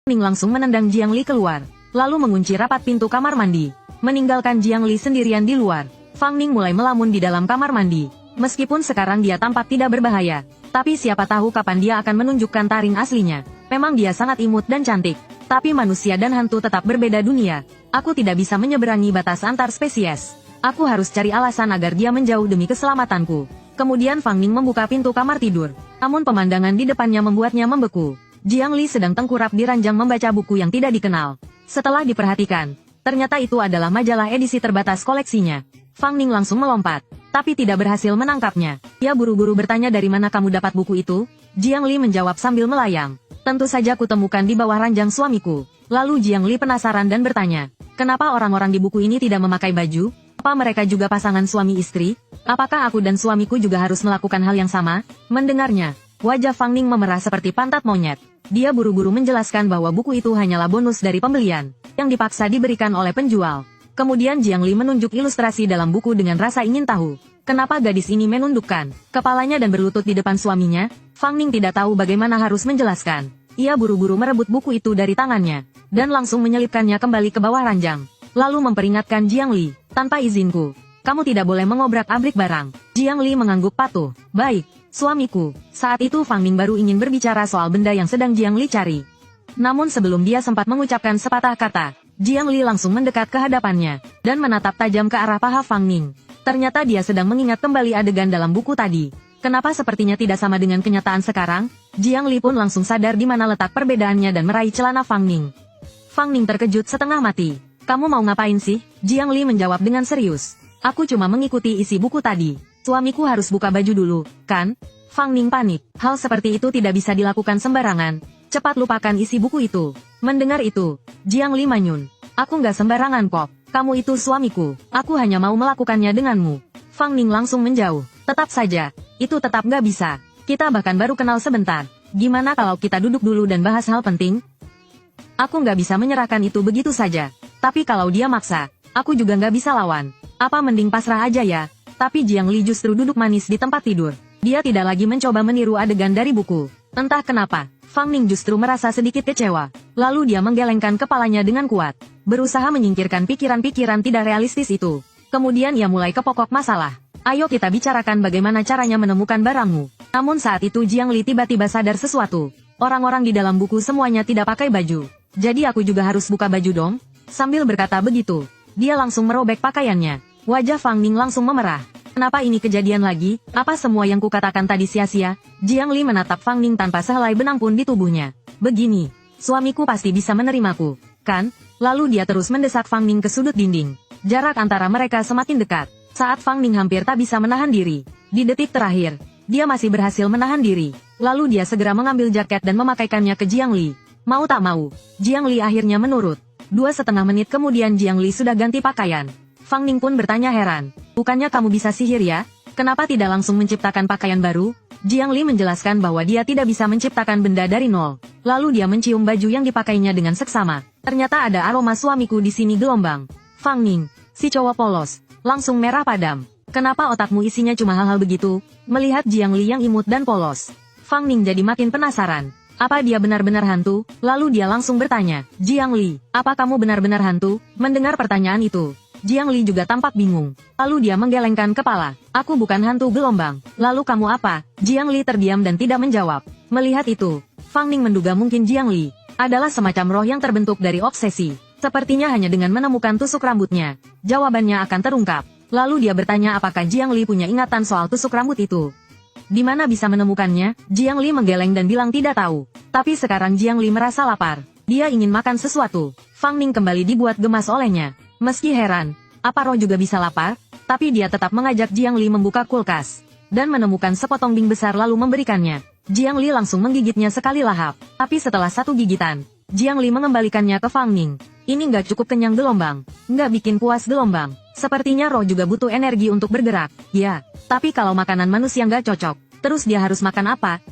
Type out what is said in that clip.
Ning langsung menendang Jiang Li keluar, lalu mengunci rapat pintu kamar mandi, meninggalkan Jiang Li sendirian di luar. Fang Ning mulai melamun di dalam kamar mandi. Meskipun sekarang dia tampak tidak berbahaya, tapi siapa tahu kapan dia akan menunjukkan taring aslinya. Memang dia sangat imut dan cantik, tapi manusia dan hantu tetap berbeda dunia. Aku tidak bisa menyeberangi batas antar spesies. Aku harus cari alasan agar dia menjauh demi keselamatanku. Kemudian Fang Ning membuka pintu kamar tidur, namun pemandangan di depannya membuatnya membeku. Jiang Li sedang tengkurap di ranjang membaca buku yang tidak dikenal. Setelah diperhatikan, ternyata itu adalah majalah edisi terbatas koleksinya. Fang Ning langsung melompat, tapi tidak berhasil menangkapnya. Ia buru-buru bertanya, dari mana kamu dapat buku itu? Jiang Li menjawab sambil melayang. Tentu saja kutemukan di bawah ranjang suamiku. Lalu Jiang Li penasaran dan bertanya, kenapa orang-orang di buku ini tidak memakai baju? Apa mereka juga pasangan suami istri? Apakah aku dan suamiku juga harus melakukan hal yang sama? Mendengarnya, wajah Fang Ning memerah seperti pantat monyet. Dia buru-buru menjelaskan bahwa buku itu hanyalah bonus dari pembelian, yang dipaksa diberikan oleh penjual. Kemudian Jiang Li menunjuk ilustrasi dalam buku dengan rasa ingin tahu. Kenapa gadis ini menundukkan kepalanya dan berlutut di depan suaminya? Fang Ning tidak tahu bagaimana harus menjelaskan. Ia buru-buru merebut buku itu dari tangannya, dan langsung menyelipkannya kembali ke bawah ranjang. Lalu memperingatkan Jiang Li, tanpa izinku, kamu tidak boleh mengobrak-abrik barang. Jiang Li mengangguk patuh. Baik, suamiku. Saat itu Fang Ning baru ingin berbicara soal benda yang sedang Jiang Li cari. Namun sebelum dia sempat mengucapkan sepatah kata, Jiang Li langsung mendekat ke hadapannya, dan menatap tajam ke arah paha Fang Ning. Ternyata dia sedang mengingat kembali adegan dalam buku tadi. Kenapa sepertinya tidak sama dengan kenyataan sekarang? Jiang Li pun langsung sadar di mana letak perbedaannya dan meraih celana Fang Ning. Fang Ning terkejut setengah mati. Kamu mau ngapain sih? Jiang Li menjawab dengan serius. Aku cuma mengikuti isi buku tadi. Suamiku harus buka baju dulu, kan? Fang Ning panik. Hal seperti itu tidak bisa dilakukan sembarangan. Cepat lupakan isi buku itu. Mendengar itu, Jiang Li manyun. Aku nggak sembarangan kok. Kamu itu suamiku. Aku hanya mau melakukannya denganmu. Fang Ning langsung menjauh. Tetap saja, itu tetap nggak bisa. Kita bahkan baru kenal sebentar. Gimana kalau kita duduk dulu dan bahas hal penting? Aku nggak bisa menyerahkan itu begitu saja. Tapi kalau dia maksa, aku juga nggak bisa lawan. Apa mending pasrah aja ya? Tapi Jiang Li justru duduk manis di tempat tidur. Dia tidak lagi mencoba meniru adegan dari buku. Entah kenapa, Fang Ning justru merasa sedikit kecewa. Lalu dia menggelengkan kepalanya dengan kuat, berusaha menyingkirkan pikiran-pikiran tidak realistis itu. Kemudian ia mulai ke pokok masalah. Ayo kita bicarakan bagaimana caranya menemukan barangmu. Namun saat itu Jiang Li tiba-tiba sadar sesuatu. Orang-orang di dalam buku semuanya tidak pakai baju. Jadi aku juga harus buka baju dong? Sambil berkata begitu, dia langsung merobek pakaiannya. Wajah Fang Ning langsung memerah. Kenapa ini kejadian lagi? Apa semua yang kukatakan tadi sia-sia? Jiang Li menatap Fang Ning tanpa sehelai benang pun di tubuhnya. Begini, suamiku pasti bisa menerimaku, kan? Lalu dia terus mendesak Fang Ning ke sudut dinding. Jarak antara mereka semakin dekat. Saat Fang Ning hampir tak bisa menahan diri. Di detik terakhir, dia masih berhasil menahan diri. Lalu dia segera mengambil jaket dan memakaikannya ke Jiang Li. Mau tak mau, Jiang Li akhirnya menurut. 2,5 menit kemudian Jiang Li sudah ganti pakaian. Fang Ning pun bertanya heran. Bukannya kamu bisa sihir ya? Kenapa tidak langsung menciptakan pakaian baru? Jiang Li menjelaskan bahwa dia tidak bisa menciptakan benda dari nol. Lalu dia mencium baju yang dipakainya dengan seksama. Ternyata ada aroma suamiku di sini gelombang. Fang Ning, si cowok polos, langsung merah padam. Kenapa otakmu isinya cuma hal-hal begitu? Melihat Jiang Li yang imut dan polos, Fang Ning jadi makin penasaran. Apa dia benar-benar hantu? Lalu dia langsung bertanya, Jiang Li, apa kamu benar-benar hantu? Mendengar pertanyaan itu, Jiang Li juga tampak bingung. Lalu dia menggelengkan kepala. Aku bukan hantu gelombang. Lalu kamu apa? Jiang Li terdiam dan tidak menjawab. Melihat itu, Fang Ning menduga mungkin Jiang Li adalah semacam roh yang terbentuk dari obsesi. Sepertinya hanya dengan menemukan tusuk rambutnya, jawabannya akan terungkap. Lalu dia bertanya apakah Jiang Li punya ingatan soal tusuk rambut itu. Di mana bisa menemukannya? Jiang Li menggeleng dan bilang tidak tahu. Tapi sekarang Jiang Li merasa lapar. Dia ingin makan sesuatu. Fang Ning kembali dibuat gemas olehnya. Meski heran, apa roh juga bisa lapar? Tapi dia tetap mengajak Jiang Li membuka kulkas dan menemukan sepotong bing besar lalu memberikannya. Jiang Li langsung menggigitnya sekali lahap. Tapi setelah satu gigitan, Jiang Li mengembalikannya ke Fang Ning. Ini nggak cukup kenyang gelombang. Nggak bikin puas gelombang. Sepertinya roh juga butuh energi untuk bergerak. Ya, tapi kalau makanan manusia nggak cocok, terus dia harus makan apa?